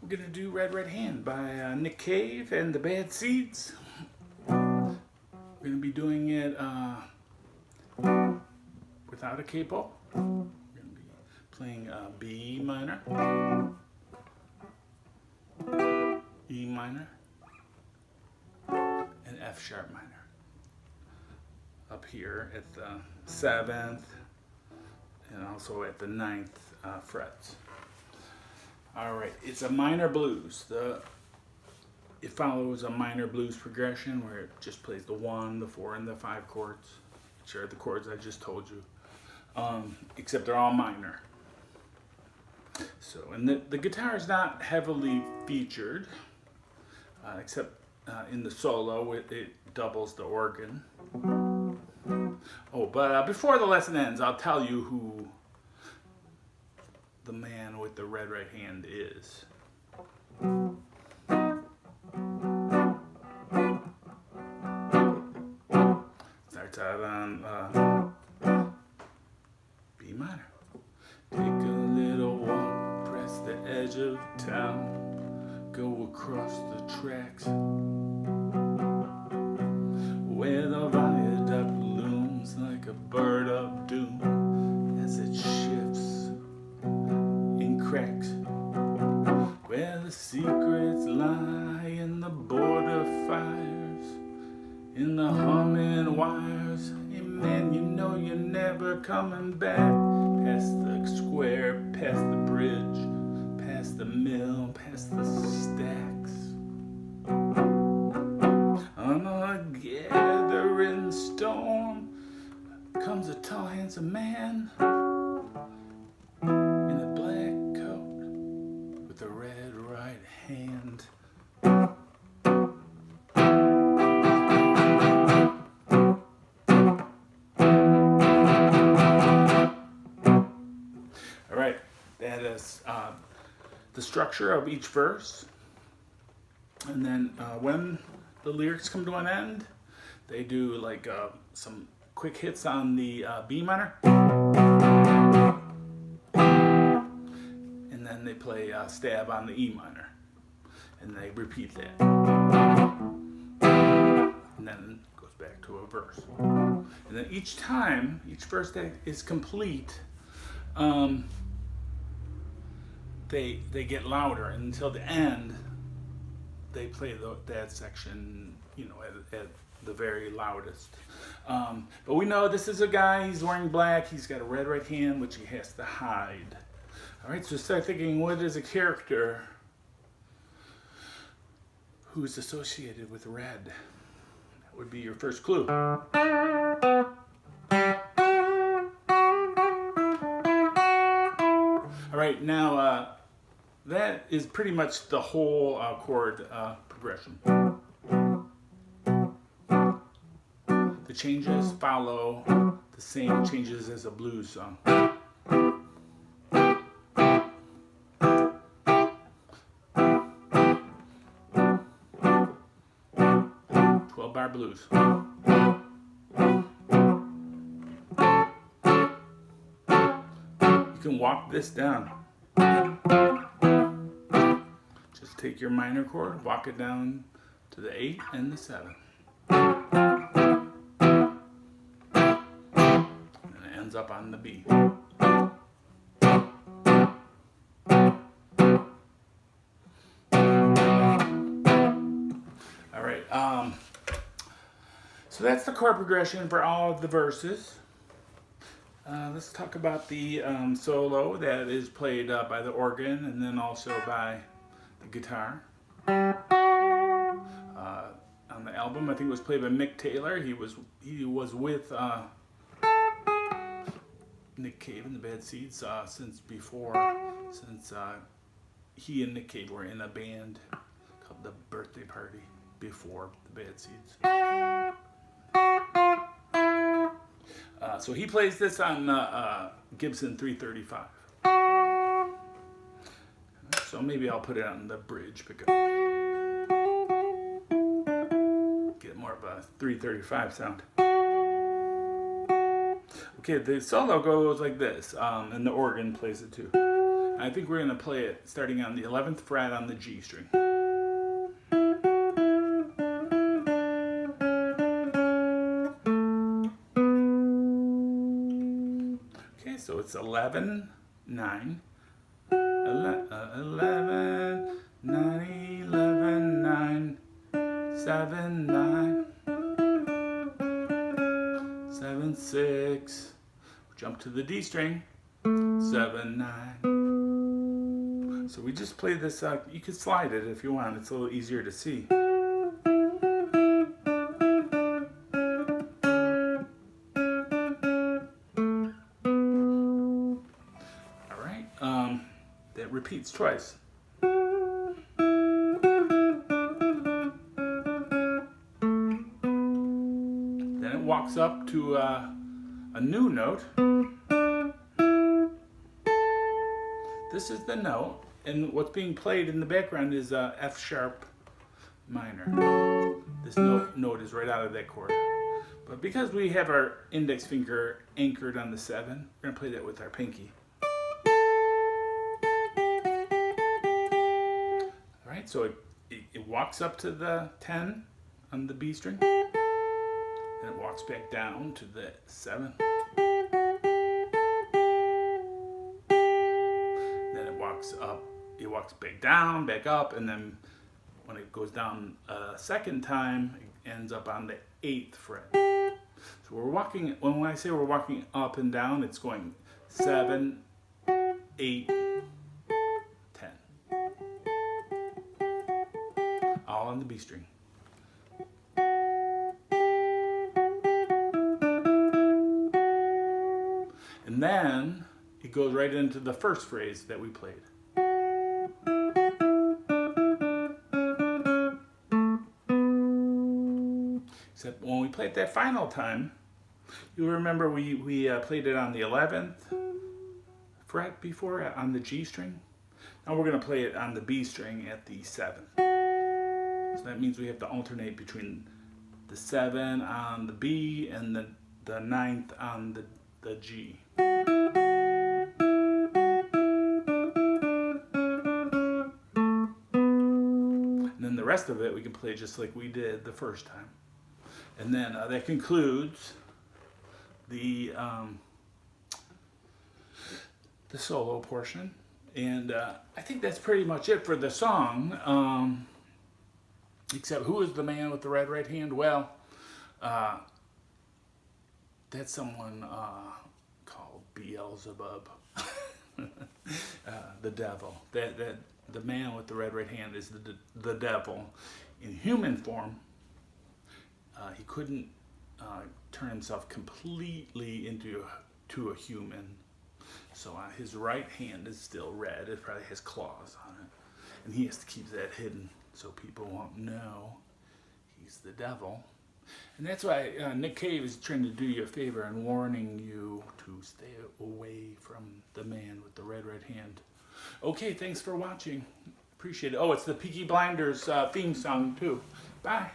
We're gonna do Red Right Hand by Nick Cave and the Bad Seeds. We're gonna be doing it without a capo. We're gonna be playing B minor, E minor, and F sharp minor. Up here at the 7th and also at the 9th frets. All right, it's a minor blues. It follows a minor blues progression where it just plays the 1, the 4, and the 5 chords, which are the chords I just told you, except they're all minor. So, and the guitar is not heavily featured, except in the solo, it doubles the organ. Oh, but before the lesson ends, I'll tell you who the man with the red right hand is. Starts out on B minor. Take a little walk, press the edge of town, go across the tracks where the viaduct looms like a bird of doom as it shifts in cracks, where the secrets lie in the border fires, in the humming wires. Hey man, you know you're never coming back. Past the square, past the bridge, past the mill, past the stacks. On a gathering storm comes a tall, handsome man in a black coat with a red right hand. All right, that is the structure of each verse. And then when the lyrics come to an end, they do like some quick hits on the B minor. And then they play stab on the E minor. And they repeat that. And then it goes back to a verse. And then each time, each verse that is complete, they get louder. And until the end, they play that section, you know, at the very loudest. But we know this is a guy, he's wearing black, he's got a red right hand, which he has to hide. All right, so start thinking, what is a character who's associated with red? That would be your first clue. All right, now that is pretty much the whole chord progression. The changes follow the same changes as a blues song. 12-bar blues. You can walk this down. Just take your minor chord, walk it down to the 8 and the 7. And it ends up on the B. All right, so that's the chord progression for all of the verses. Let's talk about the solo that is played by the organ and then also by the guitar. On the album, I think it was played by Mick Taylor. He was with Nick Cave and the Bad Seeds since he and Nick Cave were in a band called The Birthday Party before the Bad Seeds. So he plays this on Gibson 335. So maybe I'll put it on the bridge pickup. Get more of a 335 sound. Okay, the solo goes like this, and the organ plays it too. I think we're going to play it starting on the 11th fret on the G string. Okay, so it's 11, 9, 11, 9, 11, 9, 7, 9, 7, 6. Jump to the D string, 7, 9. So we just play this, you can slide it if you want, it's a little easier to see. Alright, that repeats twice. Then it walks up to a new note. This is the note, and what's being played in the background is F sharp minor. This note is right out of that chord. But because we have our index finger anchored on the 7, we're going to play that with our pinky. Alright, so it walks up to the 10 on the B string, and it walks back down to the 7. It walks back down, back up, and then when it goes down a second time, it ends up on the 8th fret. So we're walking, when I say we're walking up and down, it's going 7, 8, 10. All on the B string. And then it goes right into the first phrase that we played. Except when we played that final time, you'll remember we played it on the 11th fret before on the G string. Now we're going to play it on the B string at the 7th. So that means we have to alternate between the 7 on the B and the 9th on the G. And then the rest of it we can play just like we did the first time. And then that concludes the solo portion. And I think that's pretty much it for the song. Except who is the man with the red right hand? Well, that's someone called Beelzebub, the devil. The man with the red right hand is the devil in human form. He couldn't turn himself completely into a human, so his right hand is still red. It probably has claws on it, and he has to keep that hidden so people won't know he's the devil. And that's why Nick Cave is trying to do you a favor and warning you to stay away from the man with the red right hand. Okay, thanks for watching. Appreciate it. Oh, it's the Peaky Blinders theme song too. Bye.